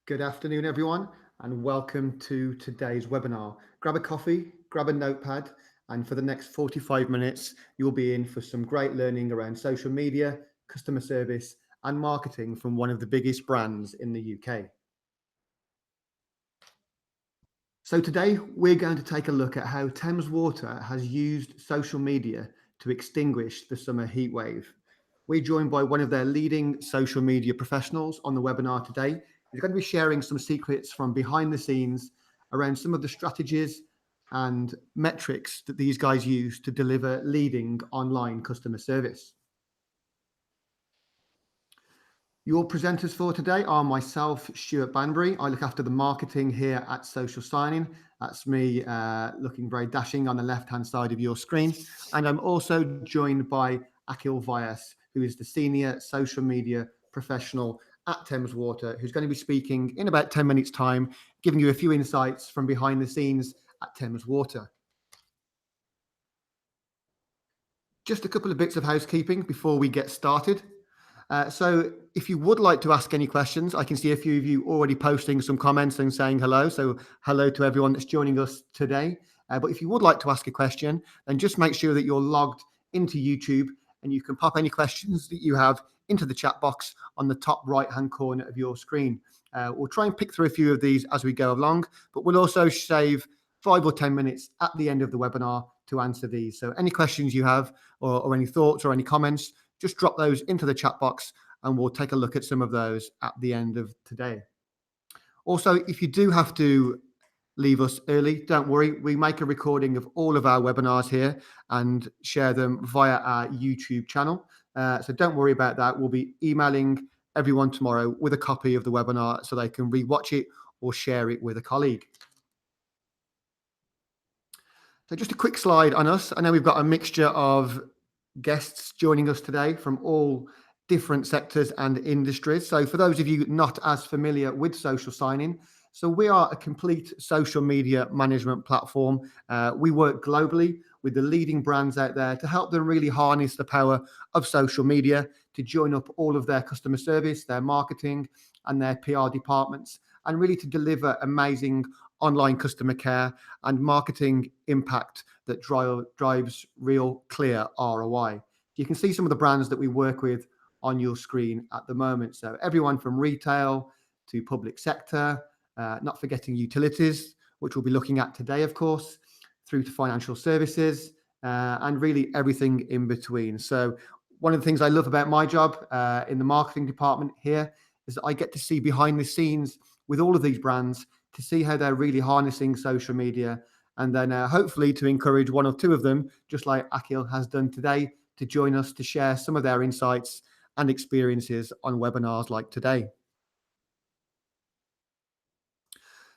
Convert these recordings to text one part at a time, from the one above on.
Good afternoon, everyone, and welcome to today's webinar. Grab a coffee, grab a notepad, and for the next 45 minutes, you'll be in for some great learning around social media, customer service, and marketing from one of the biggest brands in the UK. So today, we're going to take a look at how Thames Water has used social media to extinguish the summer heatwave. We're joined by one of their leading social media professionals on the webinar today. He's going to be sharing some secrets from behind the scenes around some of the strategies and metrics that these guys use to deliver leading online customer service. Your presenters for today are myself, Stuart Banbury. I look after the marketing here at Social Signing. That's me looking very dashing on the left-hand side of your screen. And I'm also joined by Akhil Vyas, who is the senior social media professional at Thames Water, who's going to be speaking in about 10 minutes' time, giving you a few insights from behind the scenes at Thames Water. Just a couple of bits of housekeeping before we get started. So if you would like to ask any questions, I can see a few of you already posting some comments and saying hello. So hello to everyone that's joining us today. But if you would like to ask a question, then just make sure that you're logged into YouTube and you can pop any questions that you have into the chat box on the top right-hand corner of your screen. We'll try and pick through a few of these as we go along, but we'll also save 5 or 10 minutes at the end of the webinar to answer these. So any questions you have or any thoughts or any comments, just drop those into the chat box and we'll take a look at some of those at the end of today. Also, if you do have to leave us early, don't worry. We make a recording of all of our webinars here and share them via our YouTube channel. So don't worry about that. We'll be emailing everyone tomorrow with a copy of the webinar so they can rewatch it or share it with a colleague. So just a quick slide on us. I know we've got a mixture of guests joining us today from all different sectors and industries. So for those of you not as familiar with Social Signing, so we are a complete social media management platform. We work globally with the leading brands out there to help them really harness the power of social media to join up all of their customer service, their marketing and their PR departments, and really to deliver amazing online customer care and marketing impact that drives real clear ROI. You can see some of the brands that we work with on your screen at the moment. So everyone from retail to public sector, not forgetting utilities, which we'll be looking at today, of course, through to financial services, and really everything in between. So one of the things I love about my job in the marketing department here is that I get to see behind the scenes with all of these brands to see how they're really harnessing social media, and then hopefully to encourage one or two of them, just like Akhil has done today, to join us to share some of their insights and experiences on webinars like today.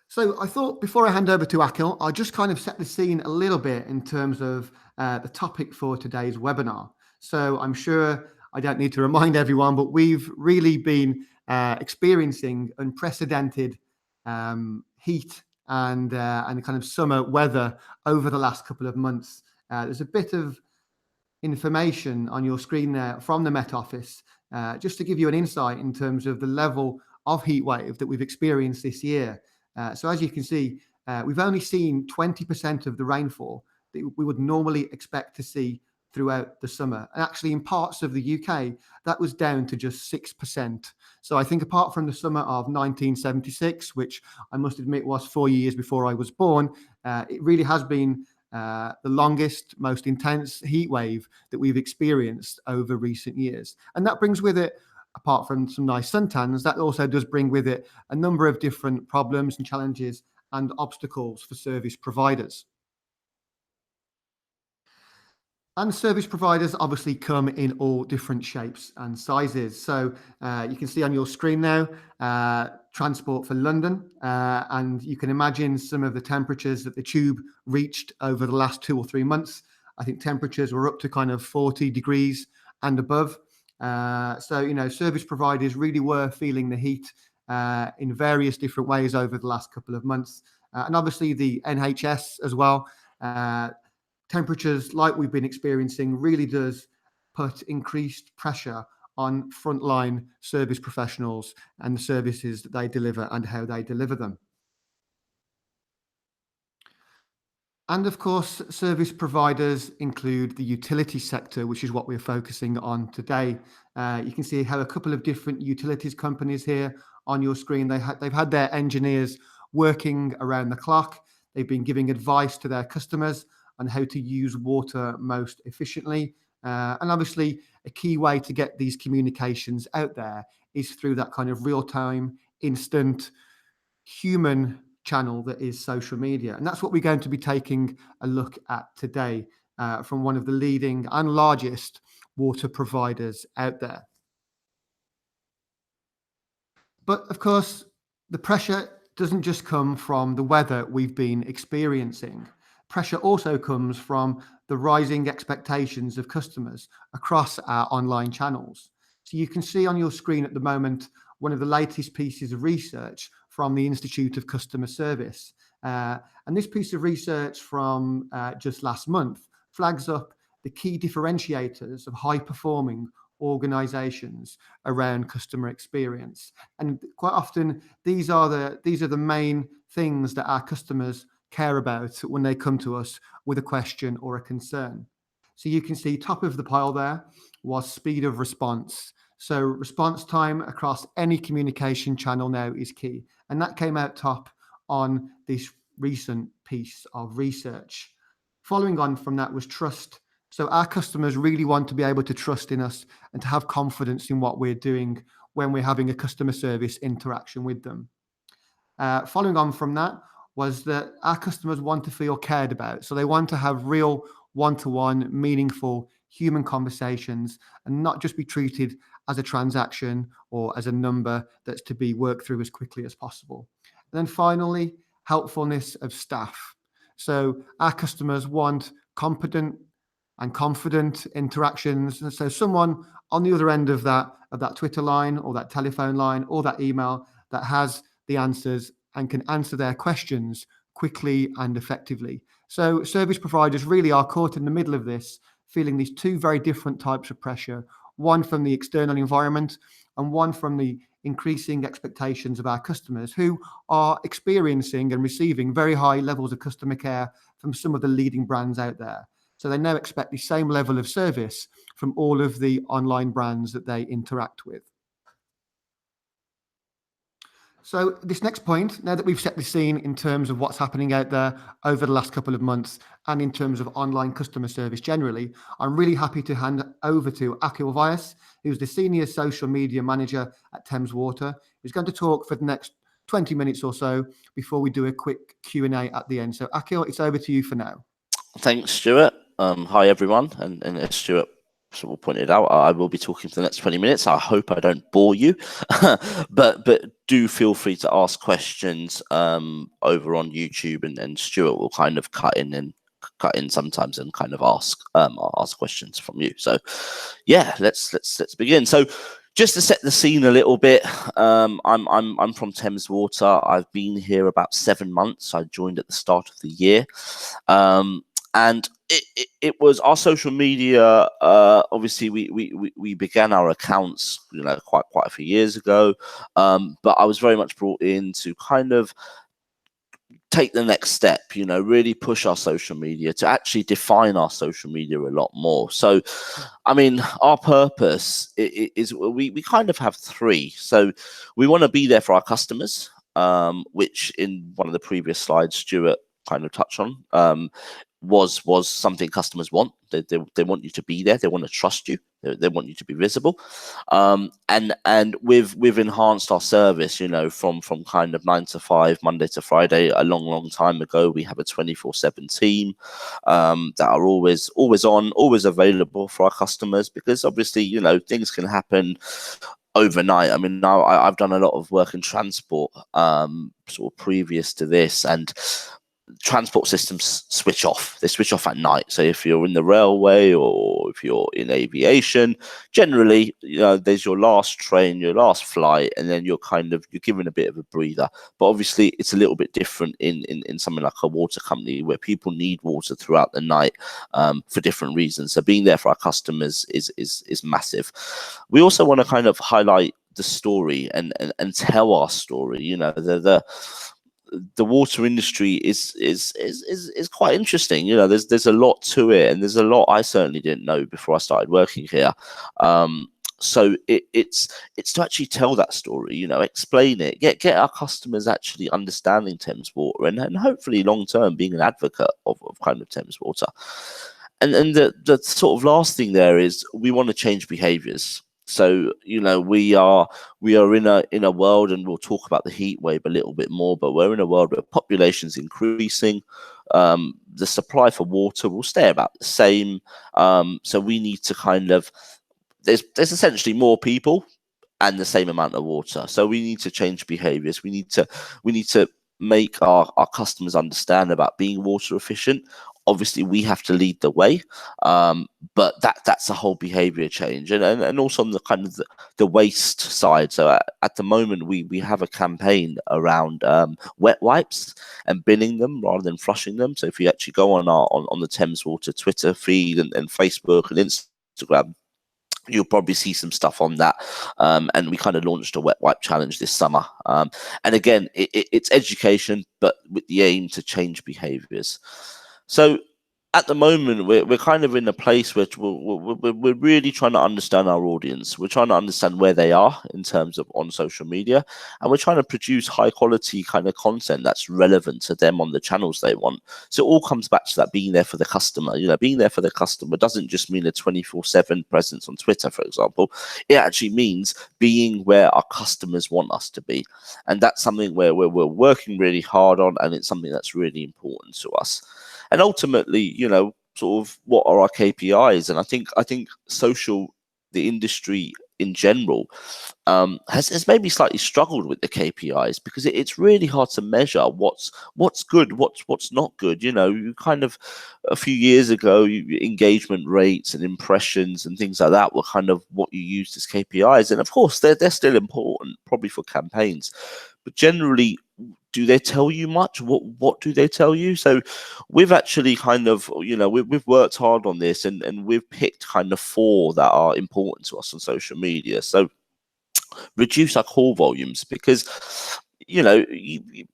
So I thought before I hand over to Akhil, I'll just kind of set the scene a little bit in terms of the topic for today's webinar. So I'm sure I don't need to remind everyone, but we've really been experiencing unprecedented heat and kind of summer weather over the last couple of months. There's a bit of information on your screen there from the Met Office, just to give you an insight in terms of the level of heat wave that we've experienced this year. So as you can see, we've only seen 20% of the rainfall that we would normally expect to see throughout the summer. And actually in parts of the UK, that was down to just 6%. So I think apart from the summer of 1976, which I must admit was 4 years before I was born, it really has been the longest, most intense heat wave that we've experienced over recent years. And that brings with it, apart from some nice suntans, that also does bring with it a number of different problems and challenges and obstacles for service providers. And service providers obviously come in all different shapes and sizes. So you can see on your screen now, Transport for London, and you can imagine some of the temperatures that the tube reached over the last 2 or 3 months. I think temperatures were up to kind of 40 degrees and above. So, you know, service providers really were feeling the heat in various different ways over the last couple of months. And obviously the NHS as well. Temperatures like we've been experiencing really does put increased pressure on frontline service professionals and the services that they deliver and how they deliver them. And of course, service providers include the utility sector, which is what we're focusing on today. You can see how a couple of different utilities companies here on your screen. They've had their engineers working around the clock. They've been giving advice to their customers on how to use water most efficiently. And obviously, a key way to get these communications out there is through that kind of real-time, instant, human channel that is social media. And that's what we're going to be taking a look at today from one of the leading and largest water providers out there. But of course, the pressure doesn't just come from the weather we've been experiencing. Pressure also comes from the rising expectations of customers across our online channels. So you can see on your screen at the moment one of the latest pieces of research from the Institute of Customer Service. And this piece of research from just last month flags up the key differentiators of high-performing organizations around customer experience. And quite often, these are the main things that our customers care about when they come to us with a question or a concern. So you can see top of the pile there was speed of response. So response time across any communication channel now is key. And that came out top on this recent piece of research. Following on from that was trust. So our customers really want to be able to trust in us and to have confidence in what we're doing when we're having a customer service interaction with them. Following on from that was that our customers want to feel cared about. So they want to have real one-to-one, meaningful human conversations and not just be treated as a transaction or as a number that's to be worked through as quickly as possible. And then finally, helpfulness of staff. So our customers want competent and confident interactions. And so someone on the other end of that Twitter line or that telephone line or that email that has the answers and can answer their questions quickly and effectively. So service providers really are caught in the middle of this, feeling these two very different types of pressure, one from the external environment and one from the increasing expectations of our customers who are experiencing and receiving very high levels of customer care from some of the leading brands out there. So they now expect the same level of service from all of the online brands that they interact with. So this next point, now that we've set the scene in terms of what's happening out there over the last couple of months and in terms of online customer service generally, I'm really happy to hand over to Akhil Vyas, who's the Senior Social Media Manager at Thames Water, who's going to talk for the next 20 minutes or so before we do a quick Q&A at the end. So Akhil, it's over to you for now. Thanks, Stuart. Hi, everyone. And as Stuart sort of pointed out, I will be talking for the next 20 minutes. I hope I don't bore you, but do feel free to ask questions over on YouTube, and Stuart will kind of cut in sometimes and kind of ask questions from you. So yeah, let's begin. So just to set the scene a little bit, I'm from Thames Water. I've been here about 7 months. I joined at the start of the year. And it was our social media. Obviously, we began our accounts, quite a few years ago. But I was very much brought in to kind of take the next step, really push our social media to actually define our social media a lot more. So, I mean, our purpose is we kind of have three. So we want to be there for our customers, which in one of the previous slides, Stuart kind of touched on. Was something customers want. They want you to be there. They want to trust you. They want you to be visible. And we've enhanced our service, from kind of 9 to 5, Monday to Friday, a long time ago. We have a 24/7 team that are always on, always available for our customers, because obviously, things can happen overnight. I mean, now I've done a lot of work in transport, sort of previous to this, and transport systems switch off. They switch off at night. So if you're in the railway or if you're in aviation, generally, there's your last train, your last flight, and then you're given a bit of a breather. But obviously, it's a little bit different in something like a water company where people need water throughout the night for different reasons. So being there for our customers is massive. We also want to kind of highlight the story and tell our story. The water industry is quite interesting. There's a lot to it, and there's a lot I certainly didn't know before I started working here. So it's to actually tell that story, explain it, get our customers actually understanding Thames Water, and hopefully long term being an advocate of kind of Thames Water. And the sort of last thing there is we want to change behaviours. So we are in a world, and we'll talk about the heat wave a little bit more, but we're in a world where population's increasing. The supply for water will stay about the same. So we need to there's essentially more people and the same amount of water. So we need to change behaviours. We need to make our customers understand about being water efficient. Obviously, we have to lead the way, but that's a whole behaviour change, and also on the kind of the waste side. So at the moment, we have a campaign around wet wipes and binning them rather than flushing them. So if you actually go on the Thames Water Twitter feed and Facebook and Instagram, you'll probably see some stuff on that. And we kind of launched a wet wipe challenge this summer. And again, it's education, but with the aim to change behaviours. So at the moment, we're kind of in a place where we're really trying to understand our audience. We're trying to understand where they are in terms of on social media, and we're trying to produce high quality kind of content that's relevant to them on the channels they want. So it all comes back to that being there for the customer. Being there for the customer doesn't just mean a 24/7 presence on Twitter, for example. It actually means being where our customers want us to be, and that's something where we're working really hard on, and it's something that's really important to us. And ultimately, sort of what are our KPIs? And I think the industry in general has maybe slightly struggled with the KPIs because it's really hard to measure what's good, what's not good. You kind of a few years ago, engagement rates and impressions and things like that were kind of what you used as KPIs, and of course they're still important, probably for campaigns, but generally, do they tell you much? What do they tell you? So we've actually kind of, we've worked hard on this, and we've picked kind of 4 that are important to us on social media. So reduce our call volumes, because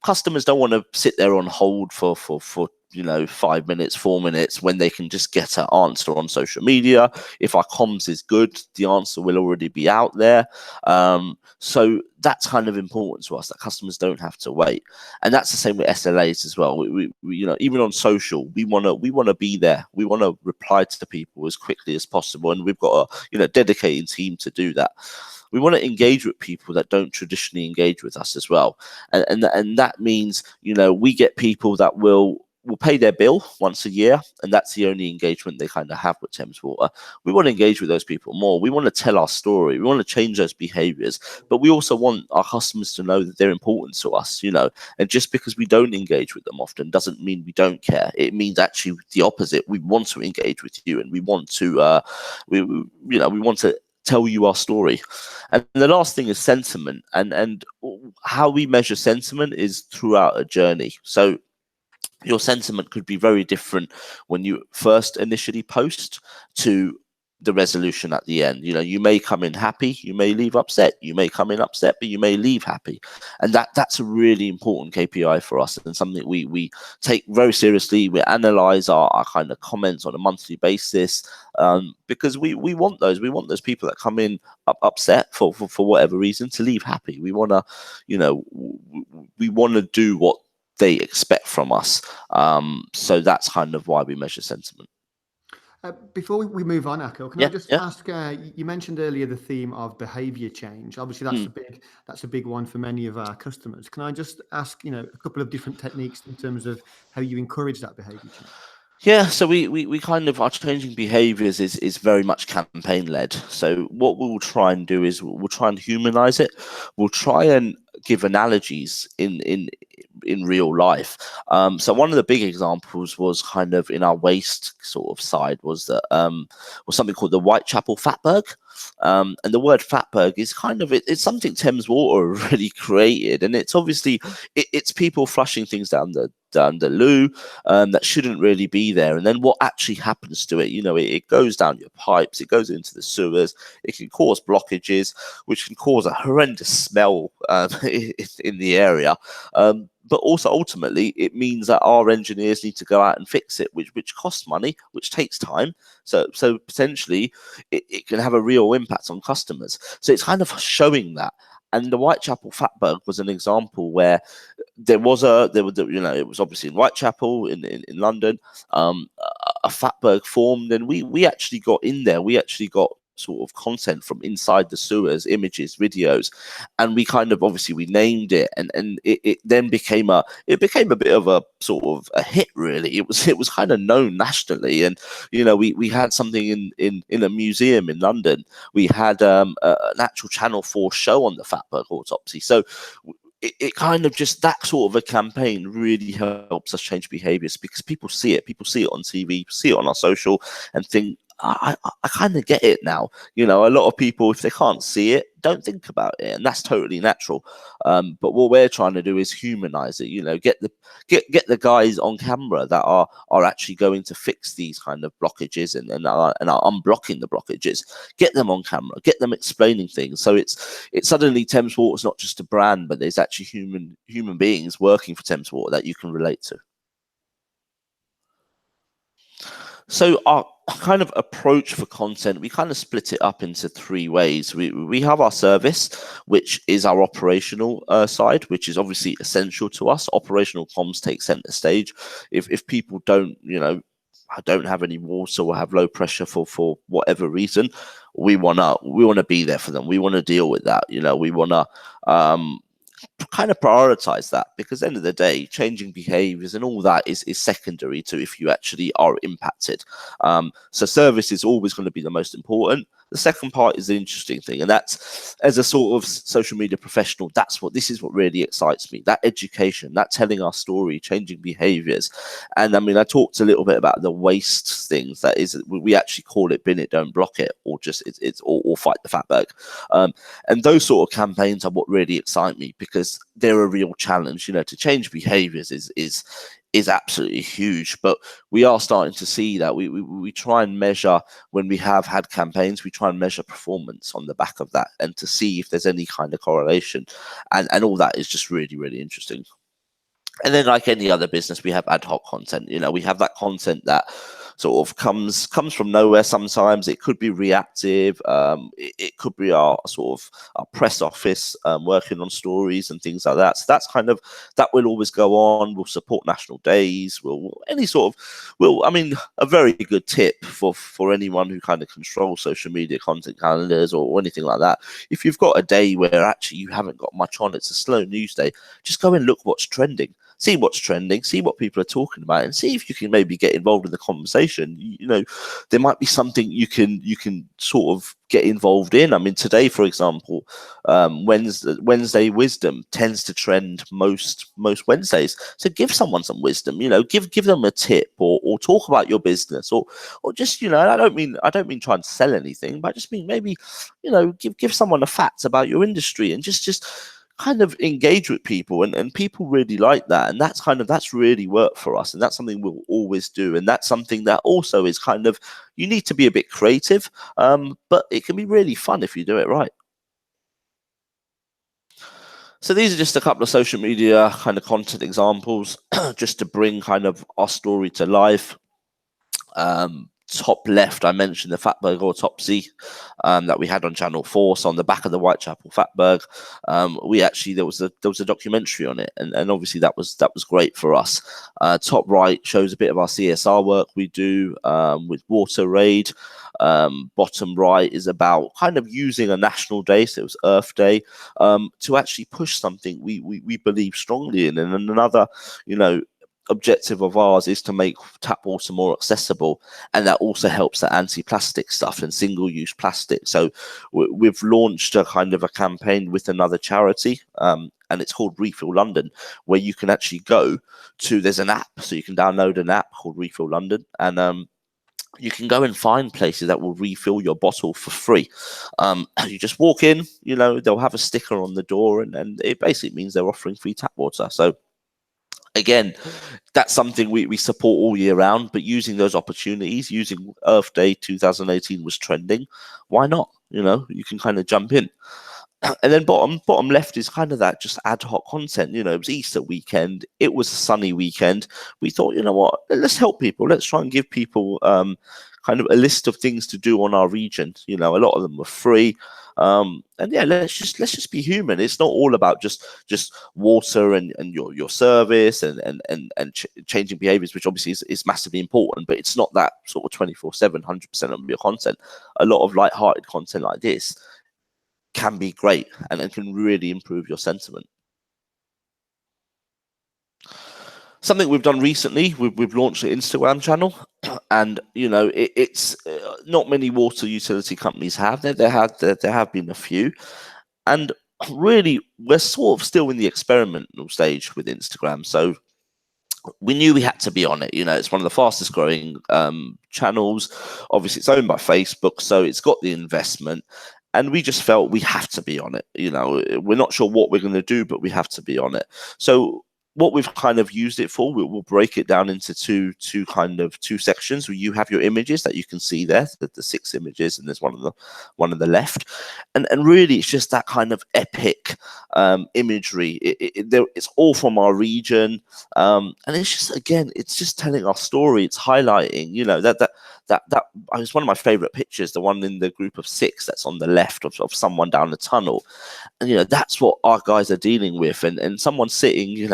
customers don't want to sit there on hold for 5 minutes, 4 minutes, when they can just get an answer on social media. If our comms is good, the answer will already be out there. So that's kind of important to us, that customers don't have to wait. And that's the same with SLAs as well. We even on social, we want to be there. We want to reply to the people as quickly as possible, and we've got a dedicated team to do that. We want to engage with people that don't traditionally engage with us as well, and that means we get people that will pay their bill once a year, and that's the only engagement they kind of have with Thames Water. We want to engage with those people more. We want to tell our story. We want to change those behaviours, but we also want our customers to know that they're important to us. And just because we don't engage with them often doesn't mean we don't care. It means actually the opposite. We want to engage with you, and we want to we want to tell you our story. And the last thing is sentiment, and how we measure sentiment is throughout a journey. So your sentiment could be very different when you first initially post to the resolution at the end. You may come in happy, you may leave upset, you may come in upset, but you may leave happy. And that's a really important KPI for us, and something we take very seriously. We analyze our kind of comments on a monthly basis, because we want those people that come in upset for whatever reason to leave happy. We want to do what they expect from us. So that's kind of why we measure sentiment. Before we move on, Akil, can I just ask? You mentioned earlier the theme of behaviour change. Obviously, that's a big one for many of our customers. Can I just ask, a couple of different techniques in terms of how you encourage that behaviour change? Yeah, so we kind of, our changing behaviours is very much campaign led. So what we'll try and do is we'll try and humanise it. We'll try and give analogies in in real life. So one of the big examples was kind of in our waste sort of side was that was something called the Whitechapel Fatberg. And the word fatberg is kind of it's something Thames Water really created, and it's obviously it's people flushing things down the loo that shouldn't really be there. And then what actually happens to it, it goes down your pipes, it goes into the sewers, it can cause blockages, which can cause a horrendous smell in the area. But also ultimately it means that our engineers need to go out and fix it, which costs money, which takes time. So potentially it can have a real impact on customers. So it's kind of showing that. And the Whitechapel Fatberg was an example where it was obviously in Whitechapel in London, a Fatberg formed, and we actually got in there. We actually got sort of content from inside the sewers, images, videos, and we kind of obviously we named it, and it then became a bit of a sort of a hit. Really, it was kind of known nationally, and we had something in a museum in London. We had an actual Channel 4 show on the Fatberg autopsy. So it kind of just that sort of a campaign really helps us change behaviors, because people see it on TV, see it on our social, and think, I kind of get it now. A lot of people, if they can't see it, don't think about it, and that's totally natural. But what we're trying to do is humanize it. Get the guys on camera that are actually going to fix these kind of blockages and are unblocking the blockages. Get them on camera. Get them explaining things. So it's suddenly Thames Water is not just a brand, but there's actually human beings working for Thames Water that you can relate to. So our kind of approach for content, we kind of split it up into three ways. We have our service, which is our operational side, which is obviously essential to us. Operational comms take center stage. If people don't have any water or have low pressure for whatever reason, we wanna be there for them. We want to deal with that. We want to kind of prioritize that, because at the end of the day, changing behaviors and all that is secondary to if you actually are impacted. So service is always going to be the most important. The second part is the interesting thing, and that's, as a sort of social media professional, this is what really excites me. That education, that telling our story, changing behaviors. And I mean, I talked a little bit about the waste things. That is, we actually call it bin it, don't block it, or just or fight the fatberg. And those sort of campaigns are what really excite me, because they're a real challenge. To change behaviors is absolutely huge, but we are starting to see that we try and measure, when we have had campaigns, we try and measure performance on the back of that, and to see if there's any kind of correlation, and all that is just really, really interesting. And then, like any other business, we have ad hoc content. We have that content that sort of comes from nowhere. Sometimes it could be reactive. It could be our press office working on stories and things like that. So that's that will always go on. We'll support national days. A very good tip for anyone who kind of controls social media content calendars or anything like that. If you've got a day where actually you haven't got much on, it's a slow news day, just go and look what's trending. See what's trending, see what people are talking about, and see if you can maybe get involved in the conversation. There might be something you can sort of get involved in. I mean, today, for example, Wednesday wisdom tends to trend most Wednesdays. So give someone some wisdom. Give them a tip, or talk about your business, or just I don't mean trying to sell anything, but I just mean maybe give someone a fact about your industry, and just kind of engage with people, and people really like that, and that's really worked for us, and that's something we'll always do, and that's something that also is kind of, you need to be a bit creative, but it can be really fun if you do it right. So these are just a couple of social media kind of content examples, just to bring kind of our story to life. Top left, I mentioned the Fatberg autopsy that we had on Channel 4. So on the back of the Whitechapel Fatberg, there was a documentary on it, and obviously that was great for us. Top right shows a bit of our CSR work we do with Water Raid. Bottom right is about kind of using a national day, so it was Earth Day, to actually push something we believe strongly in. And another, objective of ours is to make tap water more accessible, and that also helps the anti-plastic stuff and single-use plastic. So we've launched a kind of a campaign with another charity, and it's called Refill London, where you can actually go to, there's an app, so you can download an app called Refill London, and you can go and find places that will refill your bottle for free. You just walk in, they'll have a sticker on the door, and it basically means they're offering free tap water. So again, that's something we support all year round, but using those opportunities, using Earth Day 2018 was trending. Why not? You can kind of jump in. And then bottom left is kind of that just ad hoc content. It was Easter weekend. It was a sunny weekend. We thought, you know what, let's help people. Let's try and give people kind of a list of things to do on our region. A lot of them were free. And yeah, let's just be human. It's not all about just water and your service and changing behaviors, which obviously is massively important, but it's not that sort of 24/7, 100% of your content. A lot of light-hearted content like this can be great and can really improve your sentiment. Something we've done recently, we've launched an Instagram channel, and it's not many water utility companies have. There have been a few, and really we're sort of still in the experimental stage with Instagram. So we knew we had to be on it. It's one of the fastest growing channels. Obviously, it's owned by Facebook, so it's got the investment. And we just felt we have to be on it. We're not sure what we're going to do, but we have to be on it. So what we've kind of used it for, we'll break it down into two sections where you have your images that you can see there, the 6 images, and there's one on the left, and really it's just that kind of epic imagery. It's all from our region, and it's just telling our story. It's highlighting, that it's one of my favorite pictures, the one in the group of 6 that's on the left of someone down the tunnel, and that's what our guys are dealing with, and someone sitting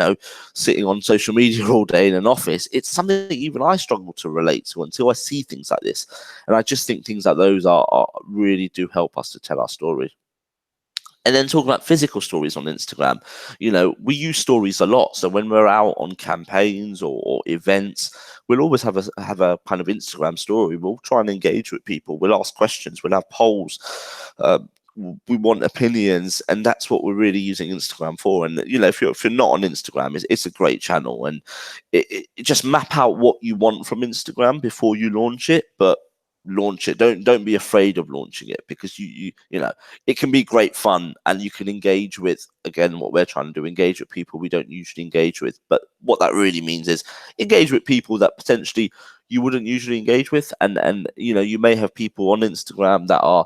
on social media all day in an office. It's something that even I struggle to relate to until I see things like this, and I just think things like those are really do help us to tell our story. And then talking about physical stories on Instagram, we use stories a lot. So when we're out on campaigns or events, we'll always have a kind of Instagram story. We'll try and engage with people. We'll ask questions. We'll have polls. We want opinions, and that's what we're really using Instagram for. And if you're not on Instagram, it's a great channel, and it just map out what you want from Instagram before you launch it, but launch it. Don't be afraid of launching it, because you it can be great fun, and you can engage with, again, what we're trying to do, engage with people we don't usually engage with. But what that really means is engage with people that potentially you wouldn't usually engage with, and you may have people on Instagram that are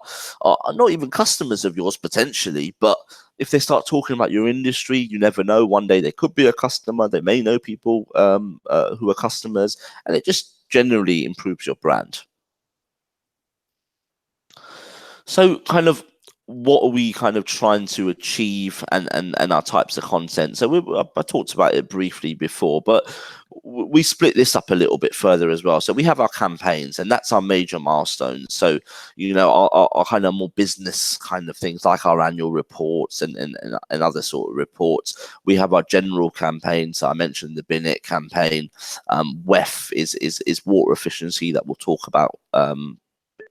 not even customers of yours potentially, but if they start talking about your industry, you never know, one day they could be a customer. They may know people who are customers, and it just generally improves your brand. So kind of what are we kind of trying to achieve, and our types of content? So I talked about it briefly before, but we split this up a little bit further as well. So we have our campaigns, and that's our major milestones. So, our kind of more business kind of things, like our annual reports and other sort of reports. We have our general campaigns. So I mentioned the Bin It campaign. WEF is water efficiency, that we'll talk about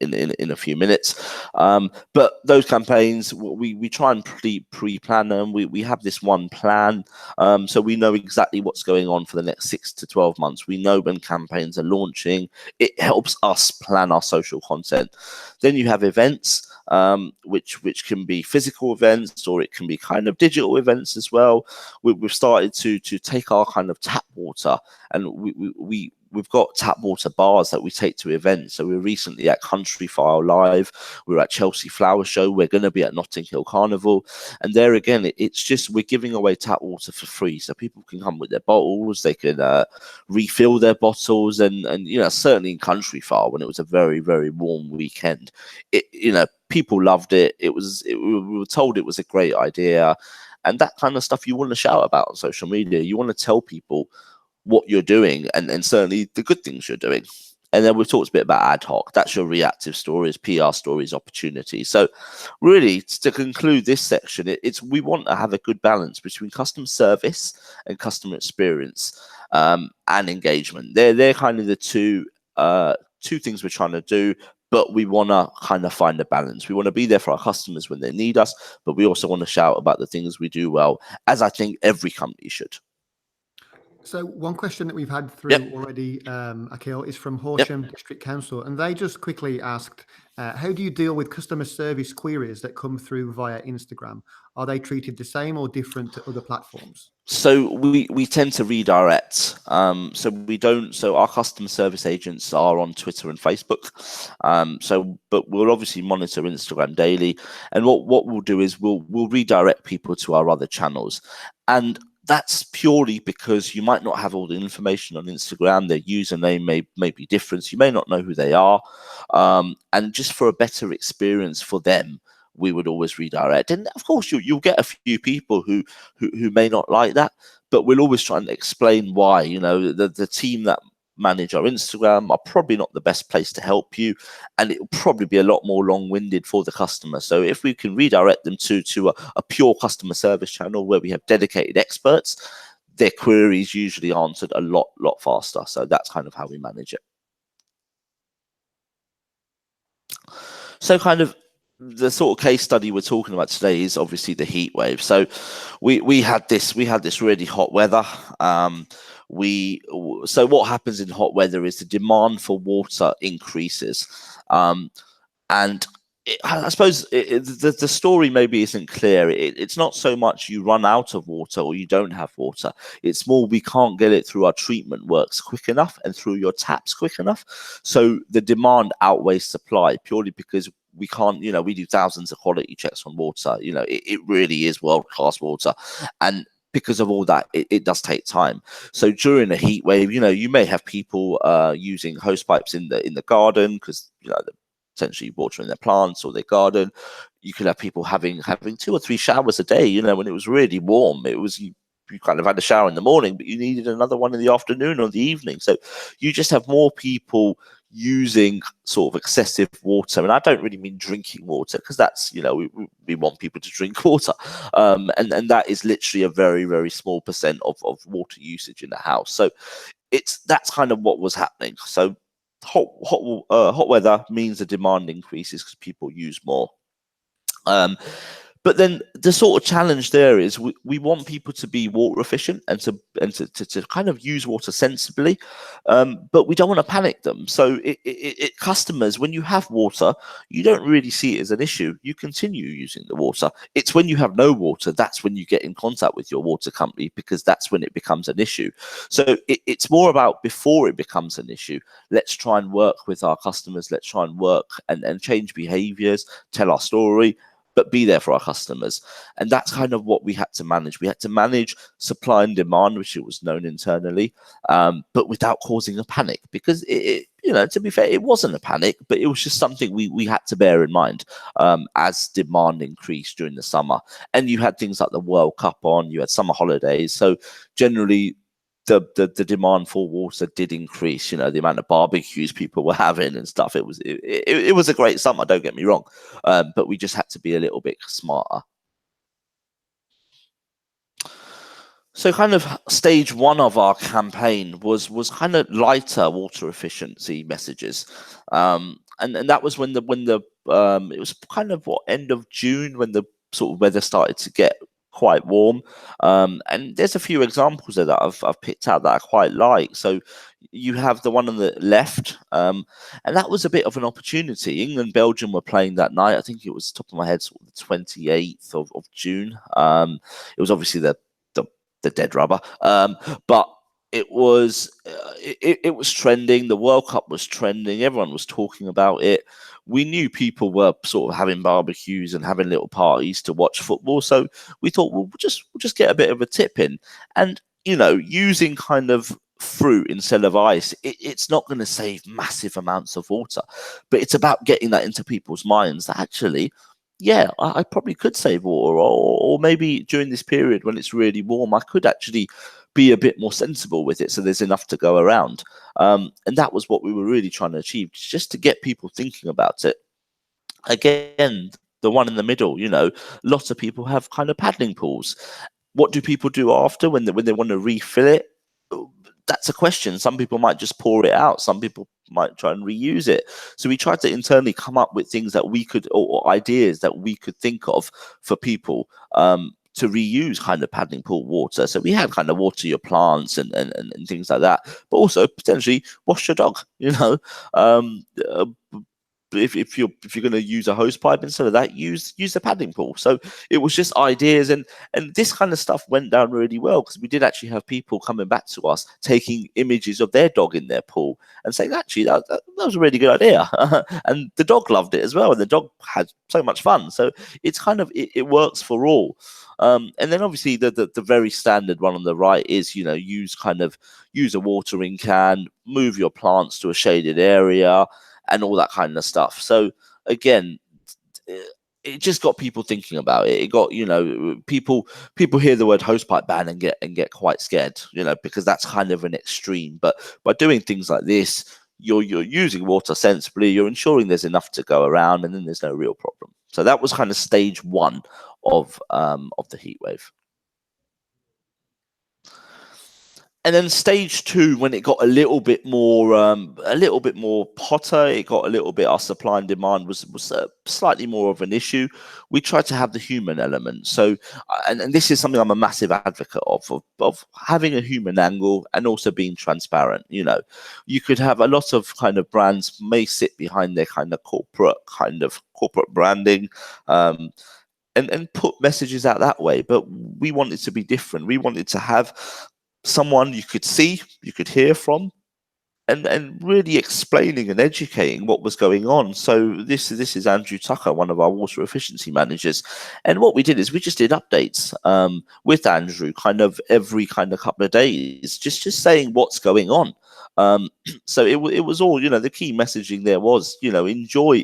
in a few minutes, but those campaigns, we try and pre-plan them. We have this one plan, so we know exactly what's going on for the next 6 to 12 months. We know when campaigns are launching. It helps us plan our social content. Then you have events, which can be physical events, or it can be kind of digital events as well. We've started to take our kind of tap water, and we've got tap water bars that we take to events. So we were recently at Country File Live. We were at Chelsea Flower Show. We're going to be at Notting Hill Carnival. And there again, it's just we're giving away tap water for free. So people can come with their bottles. They can refill their bottles. And certainly in Country File, when it was a very, very warm weekend, people loved it. We were told it was a great idea. And that kind of stuff you want to shout about on social media. You want to tell people what you're doing, and certainly the good things you're doing. And then we've talked a bit about ad hoc. That's your reactive stories, PR stories, opportunities. So really, to conclude this section, it's we want to have a good balance between customer service and customer experience and engagement. They're kind of the two things we're trying to do, but we want to kind of find a balance. We want to be there for our customers when they need us, but we also want to shout about the things we do well, as I think every company should. So one question that we've had through already, Akhil, is from Horsham District Council, and they just quickly asked, how do you deal with customer service queries that come through via Instagram? Are they treated the same or different to other platforms? So we tend to redirect. So our customer service agents are on Twitter and Facebook. But we'll obviously monitor Instagram daily, and what we'll do is we'll redirect people to our other channels, and that's purely because you might not have all the information on Instagram. Their username may be different. So you may not know who they are. And just for a better experience for them, we would always redirect. And of course, you'll get a few people who may not like that, but we'll always try and explain why. You know, the team that manage our Instagram are probably not the best place to help you, and it will probably be a lot more long-winded for the customer. So if we can redirect them to a pure customer service channel where we have dedicated experts, their queries usually answered a lot faster. So that's kind of how we manage it. So kind of the sort of case study we're talking about today is obviously the heat wave. So we had this really hot weather. So what happens in hot weather is the demand for water increases, and I suppose the story maybe isn't clear. It's not so much you run out of water or you don't have water. It's more we can't get it through our treatment works quick enough and through your taps quick enough. So the demand outweighs supply purely because we can't, we do thousands of quality checks on water. It really is world-class water. And because of all that, it does take time. So during a heat wave, you may have people using hose pipes in the garden because, they're essentially watering their plants or their garden. You could have people having 2 or 3 showers a day. When it was really warm, it was you kind of had a shower in the morning, but you needed another one in the afternoon or the evening. So you just have more people using sort of excessive water, and I don't really mean drinking water because that's we want people to drink water, and that is literally a very, very small percent of water usage in the house. So that's kind of what was happening. So hot weather means the demand increases because people use more. But then the sort of challenge there is we want people to be water efficient and to kind of use water sensibly, but we don't want to panic them. So customers, when you have water, you don't really see it as an issue. You continue using the water. It's when you have no water, that's when you get in contact with your water company, because that's when it becomes an issue. So it's more about before it becomes an issue. Let's try and work with our customers. Let's try and work and change behaviors, tell our story, but be there for our customers. And that's kind of what we had to manage. We had to manage supply and demand, which it was known internally, but without causing a panic, because to be fair, it wasn't a panic, but it was just something we had to bear in mind as demand increased during the summer. And you had things like the World Cup on, you had summer holidays. So generally, the demand for water did increase. The amount of barbecues people were having and stuff. It was a great summer, don't get me wrong, but we just had to be a little bit smarter. So kind of stage 1 of our campaign was kind of lighter water efficiency messages, and that was when it was kind of end of June when the sort of weather started to get quite warm, and there's a few examples of that I've picked out that I quite like. So you have the one on the left, and that was a bit of an opportunity. England, Belgium were playing that night. I think it was, top of my head, sort of the 28th of June. It was obviously the dead rubber, but it was it was trending. The World Cup was trending. Everyone was talking about it. We knew people were sort of having barbecues and having little parties to watch football. So we thought, well, we'll just get a bit of a tip in. And, using kind of fruit instead of ice, it's not going to save massive amounts of water, but it's about getting that into people's minds that actually yeah, I probably could save water, or maybe during this period when it's really warm, I could actually be a bit more sensible with it, so there's enough to go around. And that was what we were really trying to achieve, just to get people thinking about it. Again, the one in the middle, lots of people have kind of paddling pools. What do people do after when they want to refill it? That's a question. Some people might just pour it out. Some people might try and reuse it. So we tried to internally come up with things that we could, or ideas that we could think of for people to reuse kind of paddling pool water. So we had kind of water your plants and things like that, but also potentially wash your dog. Uh, if you're going to use a hose pipe instead of that, use the paddling pool. So it was just ideas, and this kind of stuff went down really well, because we did actually have people coming back to us taking images of their dog in their pool and saying, actually, that was a really good idea. And the dog loved it as well, and the dog had so much fun. So it's kind of it works for all. And then obviously the very standard one on the right is, use a watering can, move your plants to a shaded area, and all that kind of stuff. So again, it just got people thinking about it. It got, people hear the word hosepipe ban and get quite scared, because that's kind of an extreme. But by doing things like this, you're using water sensibly, you're ensuring there's enough to go around, and then there's no real problem. So that was kind of stage one of the heat wave. And then stage two, when it got a little bit more hotter, it got a little bit, our supply and demand was slightly more of an issue. We tried to have the human element. So, and this is something I'm a massive advocate of having a human angle and also being transparent. You could have a lot of kind of brands may sit behind their kind of corporate branding, and put messages out that way. But we wanted to be different. We wanted to have someone you could see, you could hear from, and really explaining and educating what was going on. So this is Andrew Tucker, one of our water efficiency managers, and what we did is we just did updates with Andrew kind of every kind of couple of days, just saying what's going on. So it was all, the key messaging there was, enjoy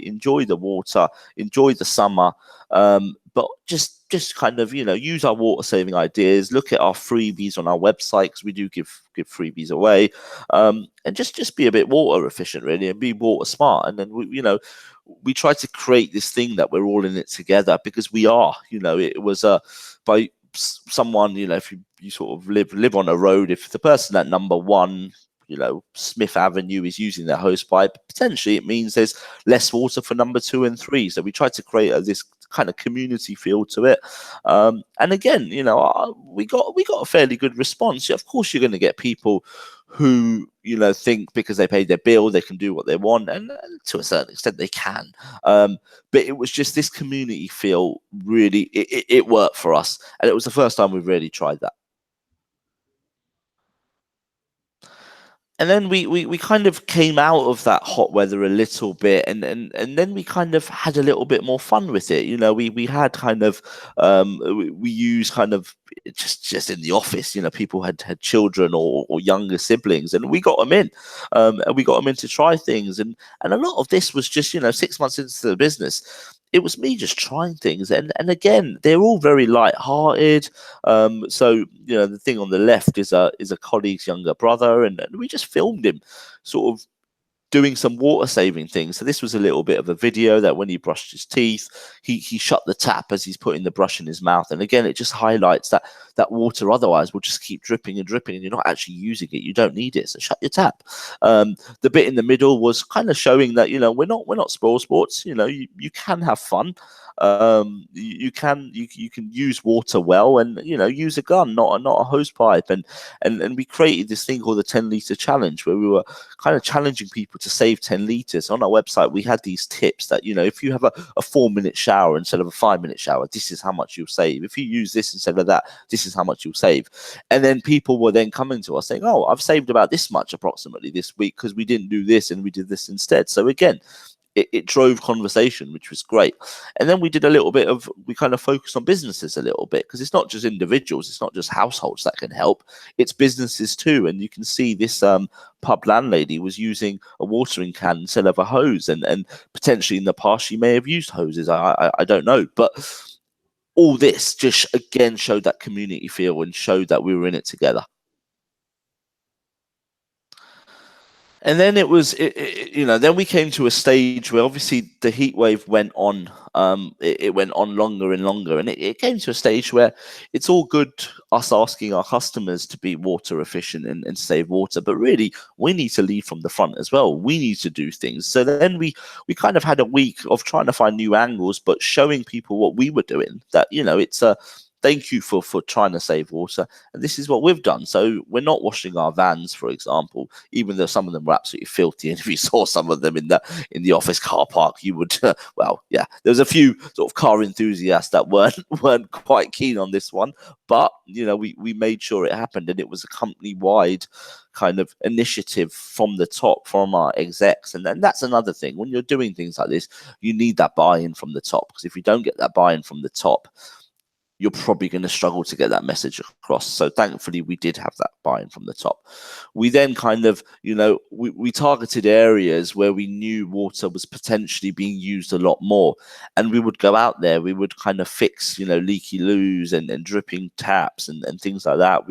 the water, enjoy the summer, but just kind of, use our water saving ideas, look at our freebies on our website, because we do give freebies away, and just be a bit water efficient, really, and be water smart. And then we try to create this thing that we're all in it together, because we are, it was by someone, if you sort of live on a road, if the person at number one, Smith Avenue is using their hose pipe, potentially it means there's less water for number 2 and 3. So we try to create this kind of community feel to it. And again, we got a fairly good response. Of course, you're going to get people who, think because they paid their bill, they can do what they want. And to a certain extent, they can. But it was just this community feel, really, it worked for us. And it was the first time we've really tried that. And then we kind of came out of that hot weather a little bit, and then we kind of had a little bit more fun with it. We had kind of we used kind of just in the office. People had children or younger siblings, and we got them in, and we got them in to try things. And a lot of this was just 6 months into the business. It was me just trying things, and again, they're all very light-hearted. So the thing on the left is a colleague's younger brother, and we just filmed him sort of doing some water saving things. So this was a little bit of a video that when he brushed his teeth, he shut the tap as he's putting the brush in his mouth. And again, it just highlights that water otherwise will just keep dripping and dripping, and you're not actually using it. You don't need it, so shut your tap. The bit in the middle was kind of showing that we're not spoil sports. You can have fun. You can use water well, and use a gun, not a hose pipe. And we created this thing called the 10-litre challenge, where we were kind of challenging people to save 10 litres. On our website, we had these tips that if you have a 4-minute shower instead of a 5-minute shower, this is how much you'll save. If you use this instead of that, this is how much you'll save. And then people were then coming to us saying, oh, I've saved about this much approximately this week because we didn't do this and we did this instead. So again, it drove conversation, which was great. And then we did a little bit of, we kind of focused on businesses a little bit, because it's not just individuals, it's not just households that can help, it's businesses too. And you can see this pub landlady was using a watering can instead of a hose, and potentially in the past she may have used hoses. I don't know, but all this just again showed that community feel and showed that we were in it together. And then it was, then we came to a stage where obviously the heat wave went on. It went on longer and longer, and it came to a stage where it's all good us asking our customers to be water efficient and save water, but really we need to lead from the front as well. We need to do things. So then we kind of had a week of trying to find new angles, but showing people what we were doing. That it's a thank you for trying to save water, and this is what we've done. So we're not washing our vans, for example, even though some of them were absolutely filthy. And if you saw some of them in the office car park, you would well, yeah, there's a few sort of car enthusiasts that weren't quite keen on this one, but we made sure it happened, and it was a company wide kind of initiative from the top, from our execs. And then that's another thing, when you're doing things like this, you need that buy-in from the top, because if you don't get that buy-in from the top, you're probably going to struggle to get that message across. So thankfully we did have that buy-in from the top. We then kind of, we targeted areas where we knew water was potentially being used a lot more. And we would go out there, we would kind of fix, leaky loos and dripping taps and things like that.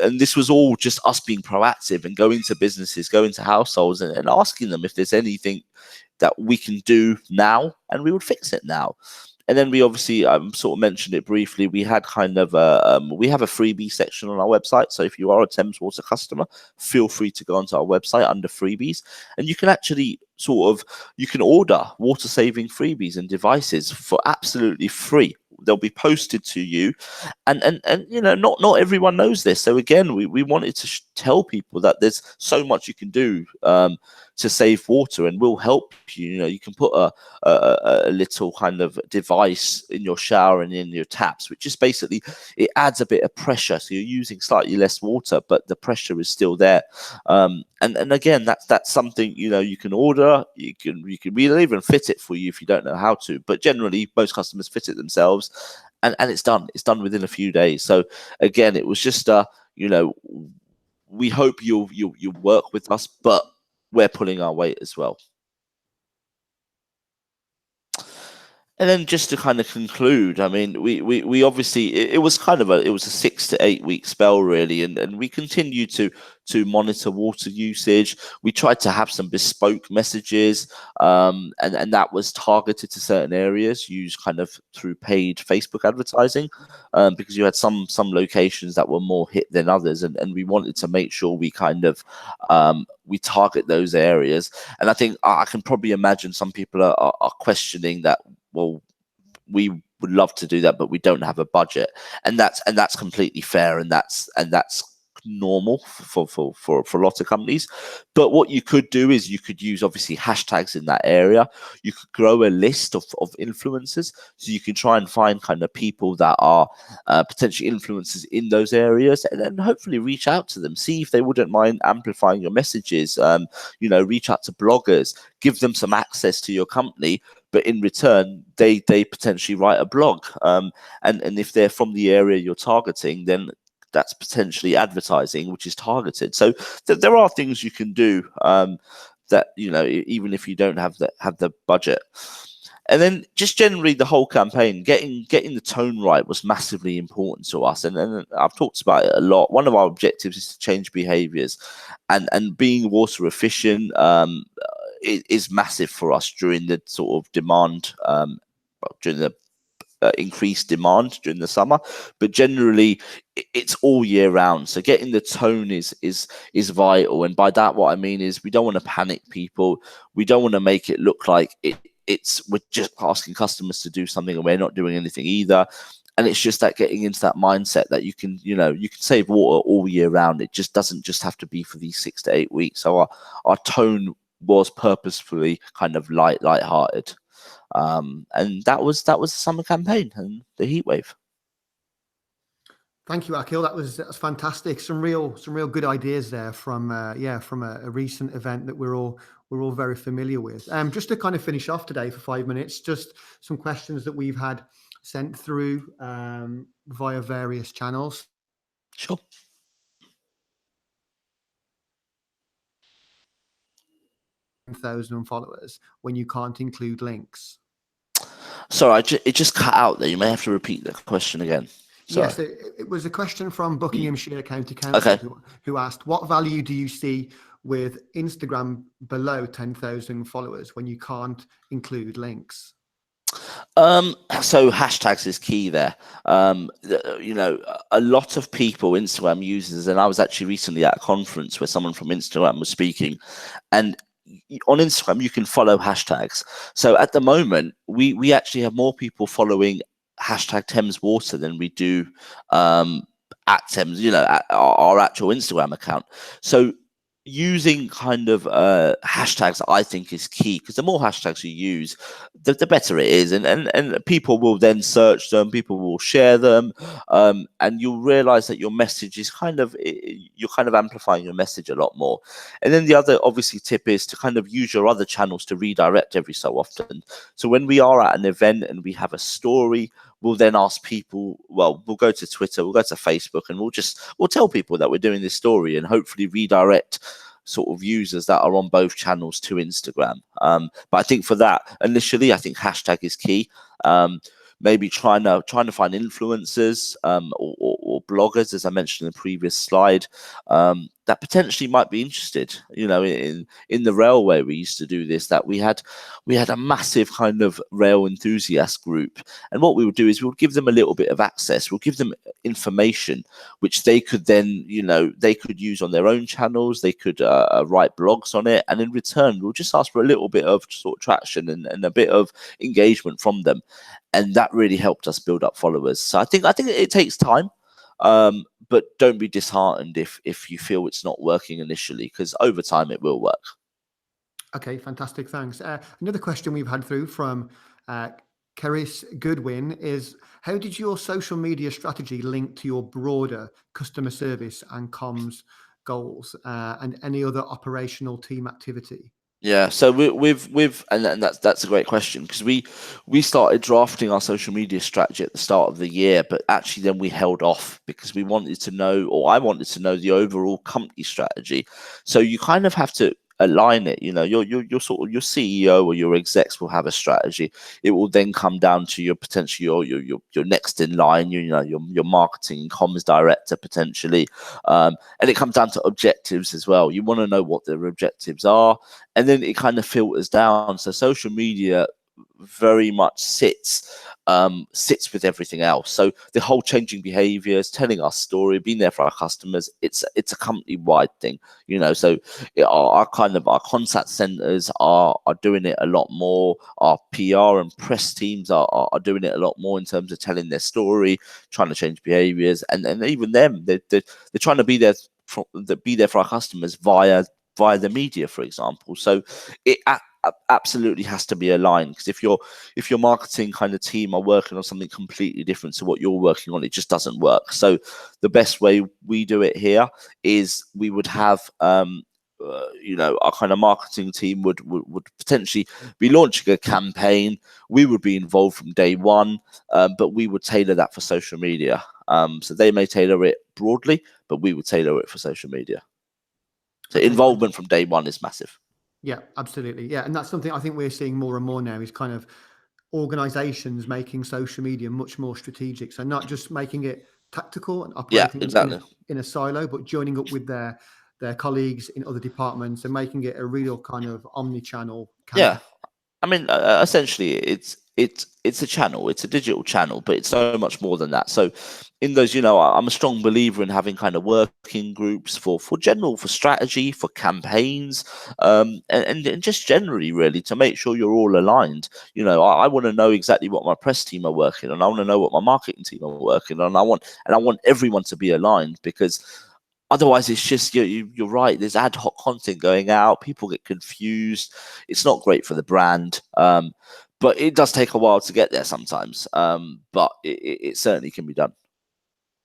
And this was all just us being proactive and going to businesses, going to households and asking them if there's anything that we can do now, and we would fix it now. And then we obviously sort of mentioned it briefly. We had kind of we have a freebie section on our website. So if you are a Thames Water customer, feel free to go onto our website under freebies, and you can actually you can order water saving freebies and devices for absolutely free. They'll be posted to you, and not everyone knows this. So again, we wanted to tell people that there's so much you can do to save water, and we'll help you. You can put a little kind of device in your shower and in your taps, which just basically, it adds a bit of pressure, so you're using slightly less water, but the pressure is still there. And again, that's something you can order. We'll even fit it for you if you don't know how to, but generally most customers fit it themselves, and it's done within a few days. So again, it was just we hope you'll work with us, but we're pulling our weight as well. And then just to kind of conclude, I mean, we obviously, it was a 6 to 8 week spell really, and we continued to monitor water usage. We tried to have some bespoke messages, and that was targeted to certain areas, used kind of through paid Facebook advertising, because you had some locations that were more hit than others, and we wanted to make sure we kind of we target those areas. And I think I can probably imagine some people are questioning that. Well, we would love to do that, but we don't have a budget, and that's completely fair, and that's normal for a lot of companies. But what you could do is you could use obviously hashtags in that area. You could grow a list of influencers, so you can try and find kind of people that are potentially influencers in those areas, and then hopefully reach out to them, see if they wouldn't mind amplifying your messages. Reach out to bloggers, give them some access to your company, but in return they potentially write a blog, and if they're from the area you're targeting, then that's potentially advertising which is targeted. So there are things you can do that even if you don't have the budget. And then just generally the whole campaign, getting the tone right was massively important to us, and I've talked about it a lot. One of our objectives is to change behaviors, and being water efficient is massive for us during the sort of demand, during the increased demand during the summer, but generally it's all year round. So getting the tone is vital, and by that what I mean is we don't want to panic people. We don't want to make it look like we're just asking customers to do something and we're not doing anything either. And it's just that getting into that mindset that you can save water all year round. It just doesn't just have to be for these 6 to 8 weeks. So our tone was purposefully kind of light-hearted. And that was the summer campaign and the heat wave. Thank you, Akil. That's fantastic. Some real good ideas there from a recent event that we're all very familiar with. Just to kind of finish off today for 5 minutes, just some questions that we've had sent through via various channels. Sure. 10,000 followers when you can't include links. Sorry, it just cut out there. You may have to repeat the question again. Sorry. Yes, it was a question from Buckinghamshire County Council Okay. who asked, what value do you see with Instagram below 10,000 followers when you can't include links? So hashtags is key there. You know, a lot of people, Instagram users, and I was actually recently at a conference where someone from Instagram was speaking, and on Instagram you can follow hashtags. So at the moment, we actually have more people following hashtag Thames Water than we do at Thames, you know, at our actual Instagram account. So using kind of hashtags, I think, is key, because the more hashtags you use, the better it is, and people will then search them, people will share them, and you'll realize that your message is you're kind of amplifying your message a lot more. And then the other obviously tip is to kind of use your other channels to redirect every so often. So when we are at an event and we have a story, we'll then ask people, well, we'll go to Twitter, we'll go to Facebook, and we'll tell people that we're doing this story, and hopefully redirect sort of users that are on both channels to Instagram. But I think for that, initially, I think hashtag is key. Maybe trying to find influencers or bloggers, as I mentioned in the previous slide, that potentially might be interested. You know, in the railway, we used to do this. That we had a massive kind of rail enthusiast group, and what we would do is we would give them a little bit of access. We'll give them information which they could then, you know, they could use on their own channels. They could write blogs on it, and in return, we'll just ask for a little bit of sort of traction and a bit of engagement from them. And that really helped us build up followers. So I think it takes time, but don't be disheartened if you feel it's not working initially, because over time it will work. Okay, fantastic. Thanks. Another question we've had through from Keris Goodwin is, how did your social media strategy link to your broader customer service and comms goals and any other operational team activity? Yeah, so and that's a great question, because we started drafting our social media strategy at the start of the year, but actually then we held off because we wanted to know, or I wanted to know, the overall company strategy. So you kind of have to align it. You know, your sort of your CEO or your execs will have a strategy. It will then come down to your potentially your next in line, you know, your marketing and comms director potentially, and it comes down to objectives as well. You want to know what their objectives are, and then it kind of filters down. So social media very much sits with everything else. So the whole changing behaviors, telling our story, being there for our customers, it's a company wide thing, you know. So our contact centers are doing it a lot more. Our PR and press teams are doing it a lot more in terms of telling their story, trying to change behaviors, and even them, they're trying to be there for our customers via the media, for example. So it absolutely has to be aligned, because if your marketing kind of team are working on something completely different to what you're working on, it just doesn't work. So the best way we do it here is we would have you know, our kind of marketing team would potentially be launching a campaign. We would be involved from day one, but we would tailor that for social media. So they may tailor it broadly, but we would tailor it for social media. So Okay, involvement from day one is massive. yeah, absolutely. Yeah, and that's something I think we're seeing more and more now, is kind of organizations making social media much more strategic. So not just making it tactical and Yeah, operating exactly. in a silo, but joining up with their colleagues in other departments and making it a real kind of omni-channel Yeah, campaign. I mean, essentially, it's a channel, it's a digital channel, but it's so much more than that. So, in those, you know, I'm a strong believer in having kind of working groups for strategy, for campaigns, and just generally, really, to make sure you're all aligned. You know, I want to know exactly what my press team are working on. I want to know what my marketing team are working on. I want everyone to be aligned, because otherwise, it's just you're right. There's ad hoc content going out. People get confused. It's not great for the brand. But it does take a while to get there sometimes. But it certainly can be done.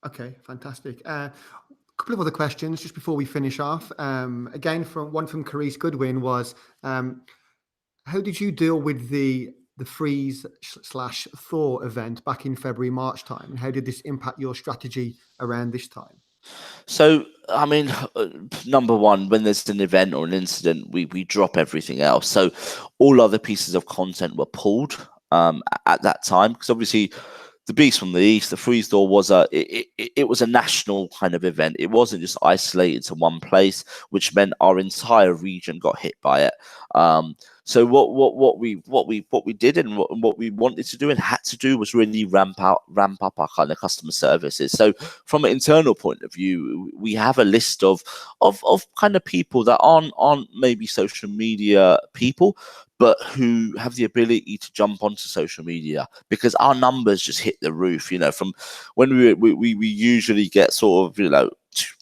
Okay, fantastic. Couple of other questions just before we finish off. Again, from Carice Goodwin was, how did you deal with the freeze slash thaw event back in February, March time? And how did this impact your strategy around this time? So, I mean, number one, when there's an event or an incident, we drop everything else. So, all other pieces of content were pulled at that time because obviously the Beast from the East, the Freeze Door was it was a national kind of event. It wasn't just isolated to one place, which meant our entire region got hit by it. So what we did and what we wanted to do and had to do was really ramp up our kind of customer services. So from an internal point of view, we have a list of kind of people that aren't maybe social media people, but who have the ability to jump onto social media because our numbers just hit the roof. From when we usually get sort of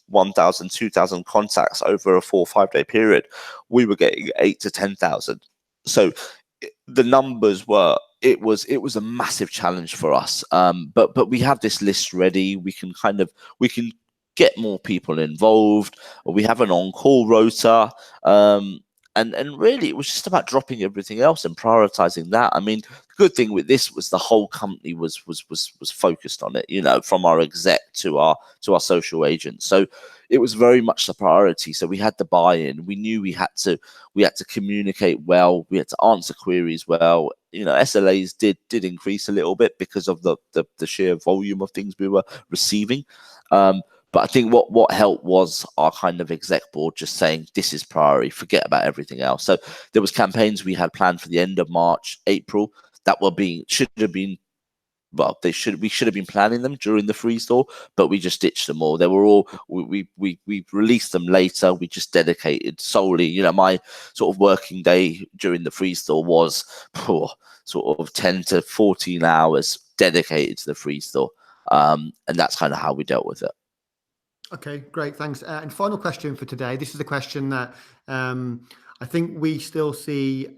1,000, 2,000 contacts over a 4 or 5 day period, we were getting 8 to 10,000. So the numbers were it was a massive challenge for us. But we have this list ready. We can get more people involved. We have an on-call rota. And really, it was just about dropping everything else and prioritizing that. I mean, the good thing with this was the whole company was focused on it. From our exec to our social agents. So it was very much the priority. So we had the buy-in. We knew we had to communicate well. We had to answer queries well. SLAs did increase a little bit because of the sheer volume of things we were receiving. But I think what helped was our kind of exec board just saying this is priority, forget about everything else. So there was campaigns we had planned for the end of March, April that should have been we should have been planning them during the freeze thaw, but we just ditched them all. They were all we released them later. We just dedicated solely. My sort of working day during the freeze thaw was sort of 10 to 14 hours dedicated to the freeze thaw, and that's kind of how we dealt with it. Okay, great, thanks. And final question for today. This is a question that I think we still see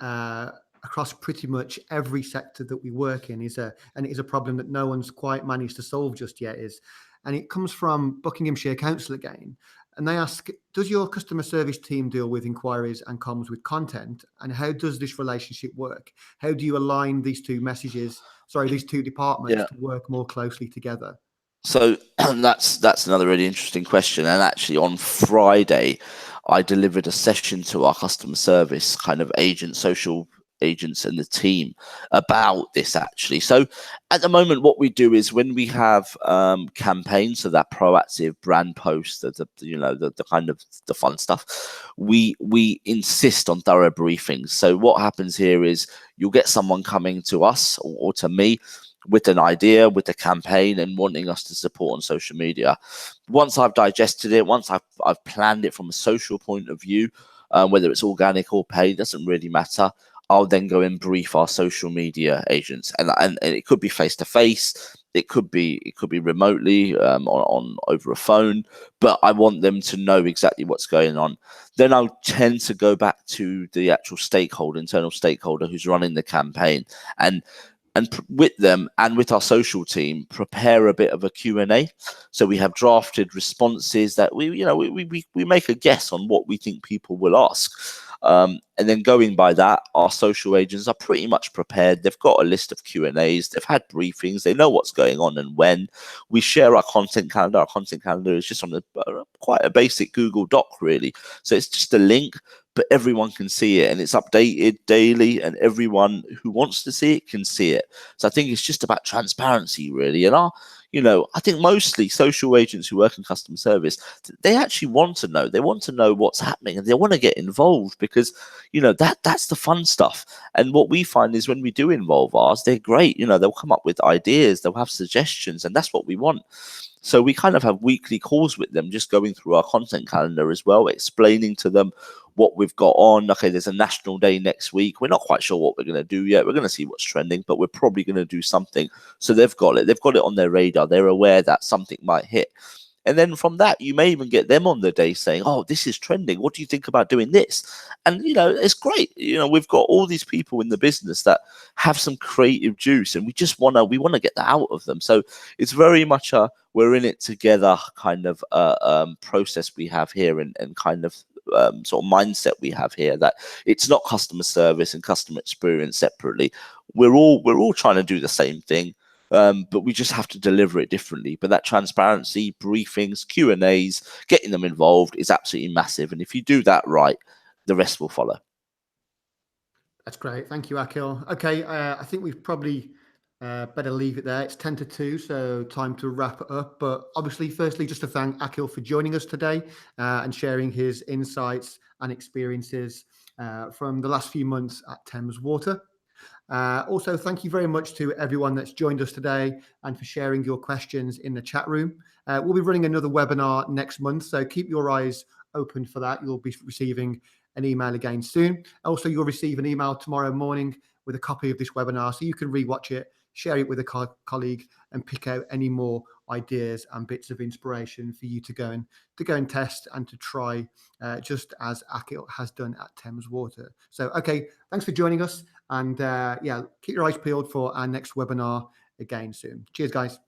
across pretty much every sector that we work in, and it is a problem that no one's quite managed to solve just yet. And it comes from Buckinghamshire Council again. And they ask, does your customer service team deal with inquiries and comms with content? And how does this relationship work? How do you align these two departments to work more closely together? So that's another really interesting question. And actually, on Friday, I delivered a session to our customer service kind of social agents and the team about this actually. So at the moment, what we do is when we have campaigns, so that proactive brand post, the kind of the fun stuff, we insist on thorough briefings. So what happens here is you'll get someone coming to us or to me with an idea, with a campaign, and wanting us to support on social media. Once I've digested it, once I've planned it from a social point of view, whether it's organic or paid, doesn't really matter. I'll then go and brief our social media agents, and it could be face to face, it could be remotely on over a phone, but I want them to know exactly what's going on. Then I'll tend to go back to the actual internal stakeholder who's running the campaign, and with them and with our social team, prepare a bit of a Q&A. So we have drafted responses that we make a guess on what we think people will ask. And then going by that, our social agents are pretty much prepared. They've got a list of Q&As. They've had briefings. They know what's going on and when. We share our content calendar. Our content calendar is just on quite a basic Google Doc, really. So it's just a link, but everyone can see it, and it's updated daily, and everyone who wants to see it can see it. So I think it's just about transparency, really. And I think mostly social agents who work in customer service, they actually want to know. They want to know what's happening, and they want to get involved because, that's the fun stuff. And what we find is when we do involve ours, they're great. They'll come up with ideas, they'll have suggestions, and that's what we want. So we kind of have weekly calls with them, just going through our content calendar as well, explaining to them what we've got on. Okay, there's a national day next week. We're not quite sure what we're going to do yet. We're going to see what's trending, but we're probably going to do something. So they've got it on their radar. They're aware that something might hit. And then from that, you may even get them on the day saying, "Oh, this is trending. What do you think about doing this?" And it's great. We've got all these people in the business that have some creative juice, and we want to get that out of them. So it's very much a we're in it together kind of process we have here, and kind of sort of mindset we have here, that it's not customer service and customer experience separately. We're all trying to do the same thing. But we just have to deliver it differently. But that transparency, briefings, Q&As, getting them involved is absolutely massive. And if you do that right, the rest will follow. That's great. Thank you, Akil. Okay, I think we've probably better leave it there. It's 10 to 2, so time to wrap it up. But obviously, firstly, just to thank Akil for joining us today and sharing his insights and experiences from the last few months at Thames Water. Also, thank you very much to everyone that's joined us today and for sharing your questions in the chat room. We'll be running another webinar next month, so keep your eyes open for that. You'll be receiving an email again soon. Also, you'll receive an email tomorrow morning with a copy of this webinar, so you can rewatch it, share it with a colleague, and pick out any more ideas and bits of inspiration for you to go and test and to try, just as Akil has done at Thames Water. So, okay, thanks for joining us, and keep your eyes peeled for our next webinar again soon. Cheers, guys.